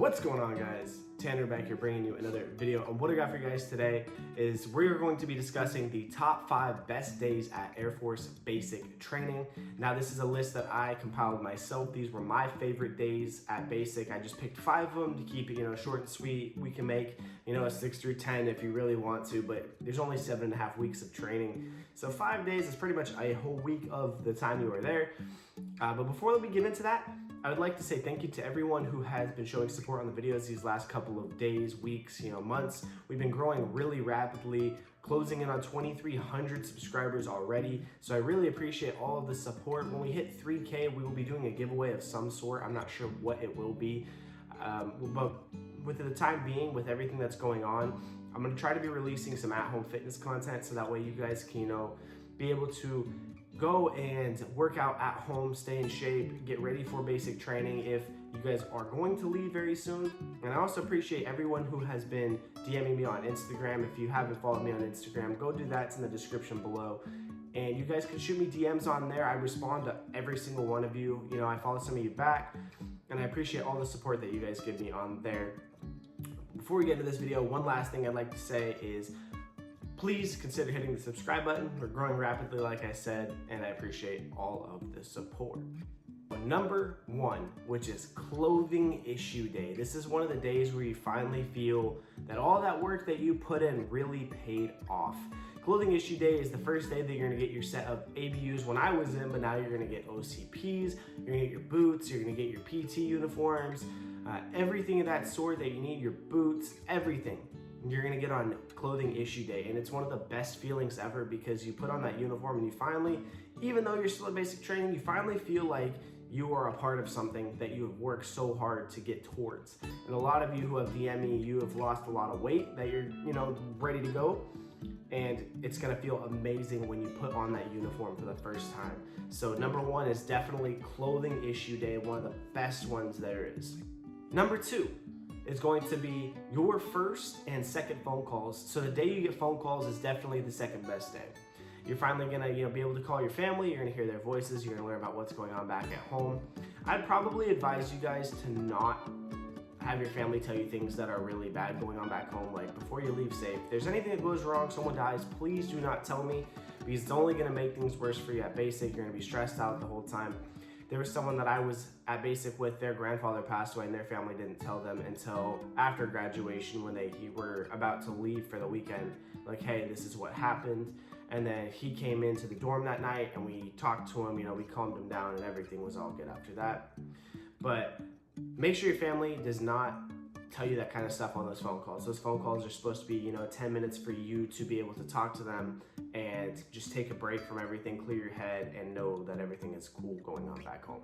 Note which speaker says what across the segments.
Speaker 1: What's going on, guys? Tanner back here bringing you another video. And what I got for you guys today is we're going to be discussing the top 5 best days at Air Force basic training. Now, this is a list that I compiled myself. These were my favorite days at basic. I just picked 5 of them to keep it, short and sweet. We can make, a 6 through 10 if you really want to, but there's only 7.5 weeks of training. So 5 days is pretty much a whole week of the time you are there. But before we get into that, I would like to say thank you to everyone who has been showing support on the videos these last couple of days, weeks, months. We've been growing really rapidly, closing in on 2,300 subscribers already. So I really appreciate all of the support. When we hit 3K, we will be doing a giveaway of some sort. I'm not sure what it will be, but with the time being, with everything that's going on, I'm gonna try to be releasing some at-home fitness content so that way you guys can, be able to go and work out at home, stay in shape, get ready for basic training if you guys are going to leave very soon. And I also appreciate everyone who has been DMing me on Instagram. If you haven't followed me on Instagram, go do that. It's in the description below. And you guys can shoot me DMs on there. I respond to every single one of you. I follow some of you back, and I appreciate all the support that you guys give me on there. Before we get into this video, one last thing I'd like to say is please consider hitting the subscribe button. We're growing rapidly, like I said, and I appreciate all of the support. Number 1, which is clothing issue day. This is one of the days where you finally feel that all that work that you put in really paid off. Clothing issue day is the first day that you're gonna get your set of ABUs when I was in, but now you're gonna get OCPs, you're gonna get your boots, you're gonna get your PT uniforms, everything of that sort that you need, your boots, everything. You're gonna get on clothing issue day, and it's one of the best feelings ever because you put on that uniform and you finally, even though you're still at basic training, you finally feel like you are a part of something that you have worked so hard to get towards. And a lot of you who have DM'd me, you have lost a lot of weight that you're, ready to go. And it's gonna feel amazing when you put on that uniform for the first time. So number 1 is definitely clothing issue day, one of the best ones there is. Number 2 is going to be your first and second phone calls. So the day you get phone calls is definitely the second best day. You're finally gonna be able to call your family, you're gonna hear their voices, you're gonna learn about what's going on back at home. I'd probably advise you guys to not have your family tell you things that are really bad going on back home, like before you leave safe. If there's anything that goes wrong, someone dies, please do not tell me because it's only gonna make things worse for you at basic. You're gonna be stressed out the whole time. There was someone that I was at basic with, their grandfather passed away and their family didn't tell them until after graduation when they were about to leave for the weekend. Like, hey, this is what happened. And then he came into the dorm that night and we talked to him, we calmed him down and everything was all good after that. But make sure your family does not tell you that kind of stuff on those phone calls. Those phone calls are supposed to be, 10 minutes for you to be able to talk to them and just take a break from everything, clear your head, and know that everything is cool going on back home.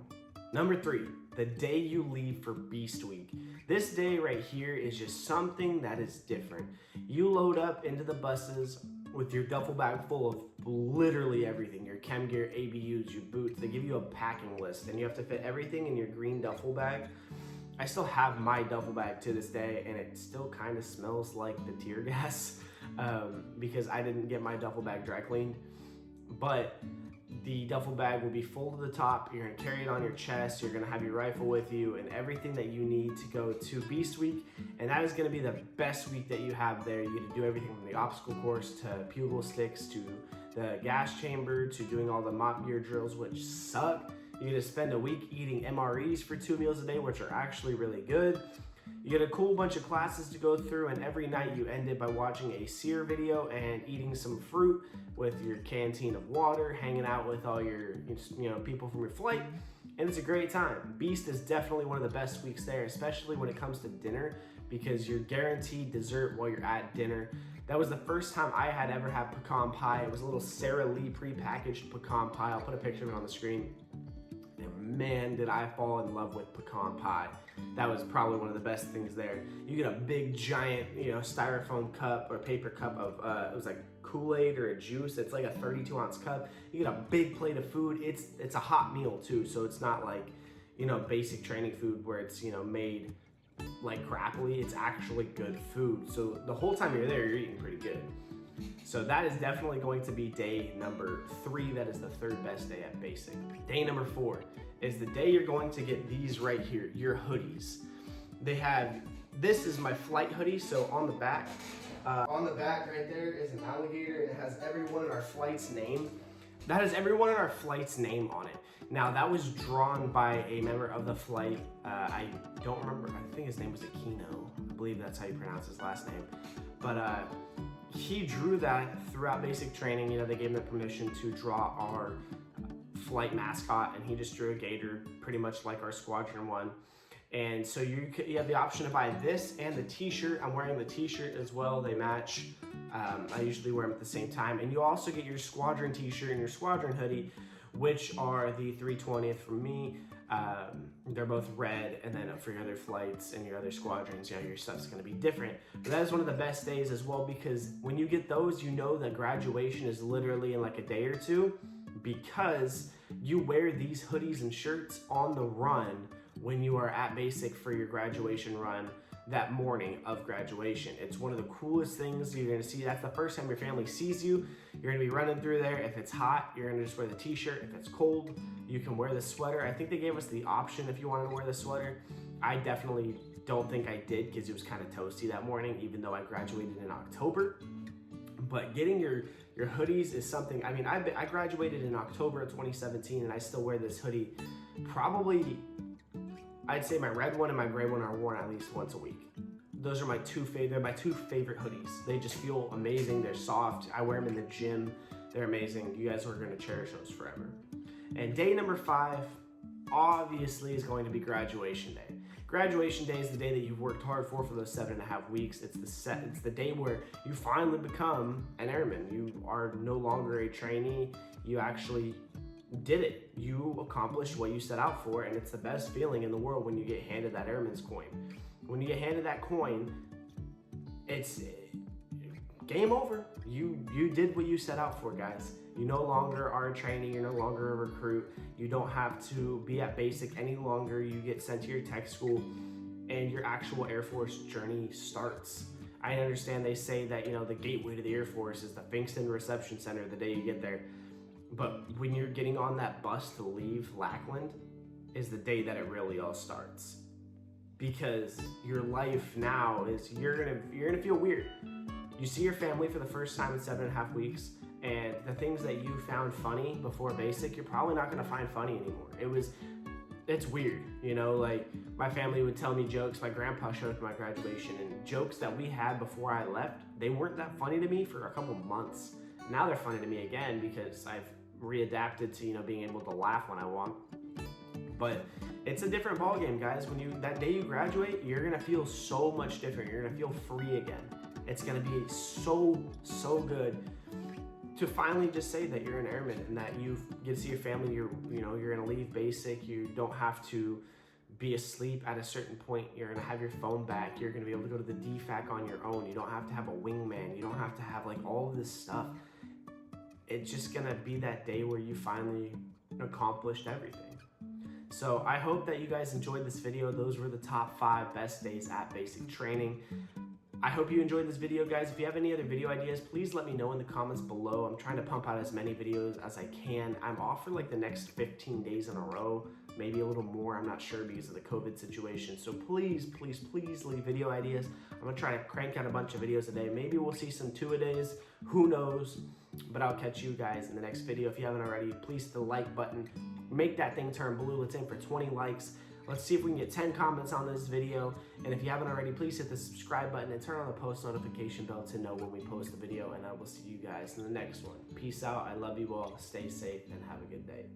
Speaker 1: Number 3, the day you leave for Beast Week. This day right here is just something that is different. You load up into the buses with your duffel bag full of literally everything, your chem gear, ABUs, your boots. They give you a packing list and you have to fit everything in your green duffel bag. I still have my duffel bag to this day and it still kind of smells like the tear gas because I didn't get my duffel bag dry cleaned. But the duffel bag will be full to the top. You're gonna carry it on your chest. You're gonna have your rifle with you and everything that you need to go to Beast Week. And that is gonna be the best week that you have there. You get to do everything from the obstacle course to bugle sticks to the gas chamber to doing all the mop gear drills, which suck. You get to spend a week eating MREs for 2 meals a day, which are actually really good. You get a cool bunch of classes to go through, and every night you end it by watching a SEER video and eating some fruit with your canteen of water, hanging out with all your people from your flight, and it's a great time. Beast is definitely one of the best weeks there, especially when it comes to dinner, because you're guaranteed dessert while you're at dinner. That was the first time I had ever had pecan pie. It was a little Sara Lee prepackaged pecan pie. I'll put a picture of it on the screen. And man, did I fall in love with pecan pie. That was probably one of the best things there. You get a big giant, styrofoam cup or paper cup of, it was like Kool-Aid or a juice. It's like a 32-ounce cup. You get a big plate of food. It's a hot meal too, so it's not like, basic training food where it's, made like crappily. It's actually good food. So the whole time you're there, you're eating pretty good. So that is definitely going to be day number 3. That is the 3rd best day at basic. Day number 4 is the day you're going to get these right here, your hoodies. They have, this is my flight hoodie, so on the back right there is an alligator. It has everyone in our flight's name. That has everyone in our flight's name on it. Now that was drawn by a member of the flight. I don't remember, I think his name was Aquino. I believe that's how you pronounce his last name. But he drew that throughout basic training. You know, they gave him the permission to draw our flight mascot, and he just drew a gator, pretty much like our Squadron one. And so you have the option to buy this and the t-shirt. I'm wearing the t-shirt as well, they match. I usually wear them at the same time. And you also get your Squadron t-shirt and your Squadron hoodie, which are the 320th from me. They're both red, and then for your other flights and your other squadrons, you know, your stuff's gonna be different. But that is one of the best days as well, because when you get those, you know that graduation is literally in like a day or two, because you wear these hoodies and shirts on the run when you are at basic for your graduation run that morning of graduation. It's one of the coolest things you're gonna see. That's the first time your family sees you. You're gonna be running through there. If it's hot, you're gonna just wear the t-shirt. If it's cold, you can wear the sweater. I think they gave us the option if you wanted to wear the sweater. I definitely don't think I did, because it was kind of toasty that morning, even though I graduated in October. But getting your hoodies is something, I mean, I graduated in October of 2017, and I still wear this hoodie probably, I'd say my red one and my gray one are worn at least once a week. Those are my two favorite hoodies. They just feel amazing. They're soft. I wear them in the gym. They're amazing. You guys are gonna cherish those forever. And day number 5, obviously, is going to be graduation day. Graduation day is the day that you've worked hard for those 7.5 weeks. It's the day where you finally become an airman. You are no longer a trainee. You actually did it. You accomplished what you set out for, and it's the best feeling in the world when you get handed that airman's coin. When you get handed that coin, it's game over. You did what you set out for, guys. You no longer are a trainee, you're no longer a recruit. You don't have to be at basic any longer. You get sent to your tech school, and your actual Air Force journey starts. I understand they say that, you know, the gateway to the Air Force is the Finkston Reception Center the day you get there. But when you're getting on that bus to leave Lackland is the day that it really all starts. Because your life now is, you're gonna feel weird. You see your family for the first time in 7.5 weeks, and the things that you found funny before basic, you're probably not gonna find funny anymore. It's weird, you know, like my family would tell me jokes. My grandpa showed up at my graduation, and jokes that we had before I left, they weren't that funny to me for a couple months. Now they're funny to me again, because I've readapted to, you know, being able to laugh when I want. But it's a different ballgame, guys. That day you graduate, you're gonna feel so much different. You're gonna feel free again. It's gonna be so good to finally just say that you're an airman, and that you get to see your family. You're gonna leave basic. You don't have to be asleep at a certain point. You're gonna have your phone back. You're gonna be able to go to the DFAC on your own. You don't have to have a wingman. You don't have to have like all of this stuff. It's just gonna be that day where you finally accomplished everything. So I hope that you guys enjoyed this video. Those were the top 5 best days at basic training. I hope you enjoyed this video, guys. If you have any other video ideas, please let me know in the comments below. I'm trying to pump out as many videos as I can. I'm off for like the next 15 days in a row, maybe a little more. I'm not sure because of the COVID situation. So please leave video ideas. I'm gonna try to crank out a bunch of videos a day. Maybe we'll see some 2-a-days, who knows? But I'll catch you guys in the next video. If you haven't already, please hit the like button. Make that thing turn blue. Let's aim for 20 likes. Let's see if we can get 10 comments on this video. And if you haven't already, please hit the subscribe button and turn on the post notification bell to know when we post the video. And I will see you guys in the next one. Peace out. I love you all. Stay safe and have a good day.